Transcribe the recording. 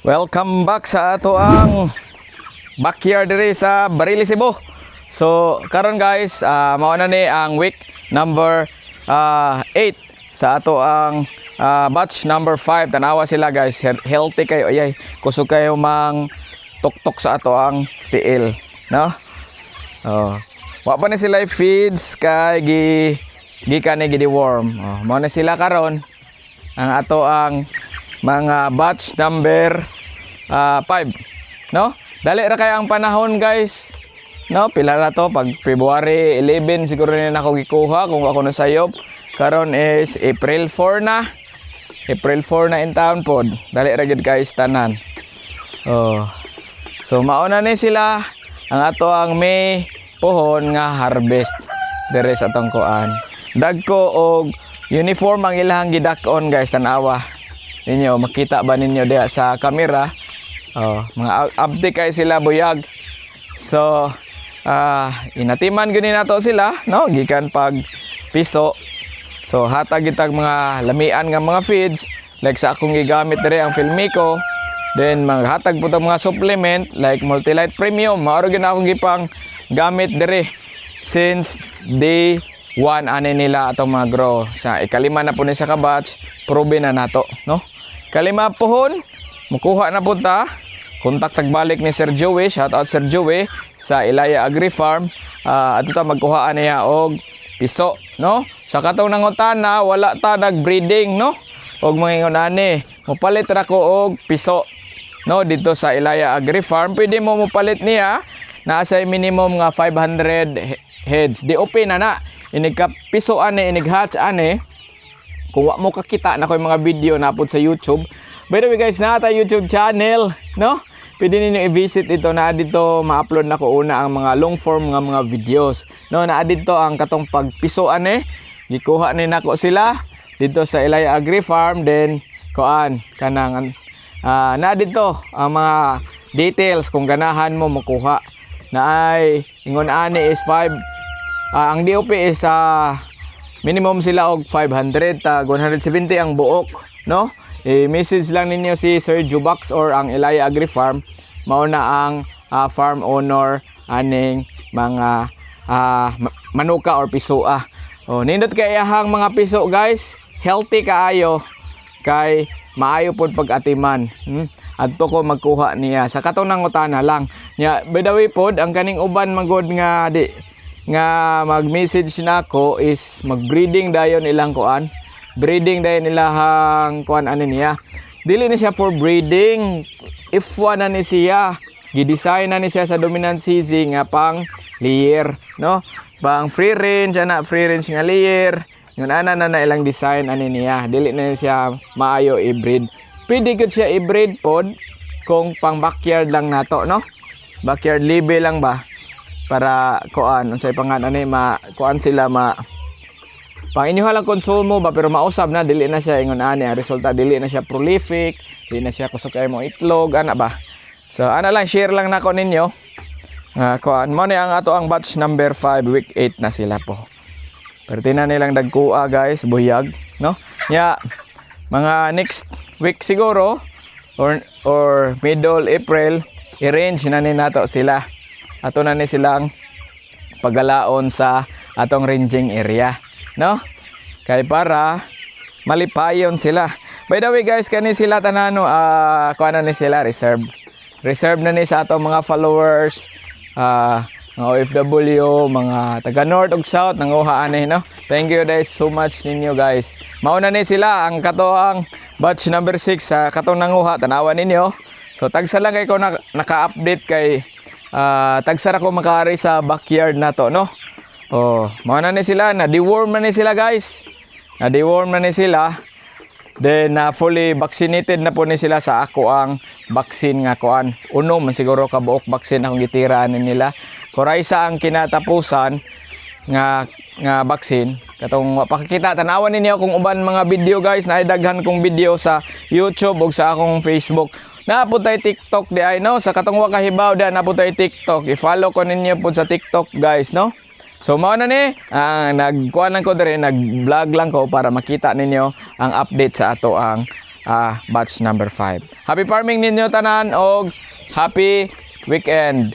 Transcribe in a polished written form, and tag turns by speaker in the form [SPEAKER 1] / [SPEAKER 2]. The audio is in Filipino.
[SPEAKER 1] Welcome back sa ato ang backyard diri sa Barili, Cebu. So karon guys, mao na ni ang week number 8 sa ato ang batch number 5. Tanawa sila guys, healthy kayo. Ayay, kusog kayo mang tuktok sa ato ang TL, no? Oh. Wa pa ni sila feeds kay gikan ni gidi-worm. Oh, mao na sila karon ang ato ang mga batch number 5, no? Dali ra kay ang panahon guys, no? Pila na to, pag February 11 siguro na ako gikuha kung ako nasayop. Karon is April 4 na. April 4 na in town pod. Dali ra gid guys tanan. Oh. So mauna ni sila ang ato ang May pohon nga harvest dere sa atong kuan. Dagko og uniform ang ilang gidak-on guys, tanawa ninyo, makita ba ninyo diha sa camera? Oh, mga abdi kay sila buyag. So inatiman gani nato sila, no, gikan pag piso. So hatag gitag mga lamian nga mga feeds like sa akong gigamit diri ang Filmico. Then maghatag po mga supplement like Multilite Premium, mao gyud akong gipang gamit diri since day 1 ani nila atong mga grow. Sa ikalima na po ni sa kabatch, proven na nato, no? Kalima pohon, mukuha na po ta. Kontak tagbalik ni Sir Joey, shout out Sir Joey sa Ilaya Agri Farm. Ato ta magkuhaan niya og piso, no? Sa katong nangutana, wala ta nag-breeding, no? Og mangingon ani, mopalit ra ko og piso, no? Dito sa Ilaya Agri Farm, pwede mo mopalit niya. Nasa minimum nga 500 heads. Di open na. Inigka piso ani, inighatch ani. Kung wa mo kakita na ko yung mga video na upload sa YouTube. By the way guys, na ta YouTube channel, no? Pwede ninyo i-visit ito, na dito ma-upload na ko una ang mga long form nga mga videos. No, na dito ang katong pagpisoan gikuha ni nako sila dito sa Ilaya Agri Farm, then kuan kanang na dito ang mga details kung ganahan mo makuha. Na ay ingon ani is 5 ang DOP is minimum sila og 500 tag 170 ang buok, no? I-message lang ninyo si Sir Jubax or ang Ilaya Agri Farm, mao na ang farm owner aning mga manuka or pisua. Oh, nindot kay ahang mga piso guys, healthy kaayo kay maayo pod pag-atiman. Adto ko magkuha niya sa katong nangutana lang. Nya by the way pod, ang kaning uban magod nga mag-message nako is mag-breeding dayon ilang kuan. Breeding dayon ilahang kuan ani niya. Dili ni siya for breeding. If one na ni siya, gi-design na ni siya sa dominant season nga pang layer, no? Pang free range free range nga layer. Yun ana na ilang design ani niya. Dili na siya maayo i-breed. Pwede gud siya i-breed pod kung pang backyard lang nato, no? Backyard libre lang ba? Para kuan unsay pangalan ani kuan sila pang inyuha lang konsumo ba, pero mausab na, dili na siya ingon ani ang resulta, dili na siya prolific, dili na siya kusog kay mo itlog ana ba. So ana lang, share lang nako ninyo. Kuan mo ni ang ato ang batch number 5, week 8 na sila po. Pero tinan nilang dagkua guys, buyag, no? Ya mga next week siguro or middle April, i-range na ni nato sila. Ato na ni silang pagalaon sa atong ranging area, no? Kay para malipayon sila. By the way guys, kani sila tanano kuan na ni sila reserve na ni sa atong mga followers, mga OFW, mga taga North ug South nanguha ani, no? Thank you guys so much ninyo guys. Mauna ni sila ang katoang batch number 6 sa katong nanguha, tanawan ninyo. So tagsa lang kay ko naka-update kay tagsara ko makari sa backyard na to, no? Oh, mauna ni sila, na deworm na ni sila guys. Na deworm na ni sila. Then fully vaccinated na po ni sila sa ako ang vaccine nga kuan. Uno man siguro ka buok vaccine akong gitiraan nila. Koraisa ang kinatapusan nga vaccine. Katong pakikita tanawan ninyo kung uban mga video guys, naidaghan kong video sa YouTube ug sa akong Facebook. Naputay TikTok di ay, no? Sa katong wakahibaw da naputay TikTok. I-follow ko ninyo po sa TikTok guys, no? So mao na ni, nagkuan lang ko diri, nag-vlog lang ko para makita ninyo ang update sa ato ang batch number 5. Happy farming ninyo tanan og happy weekend.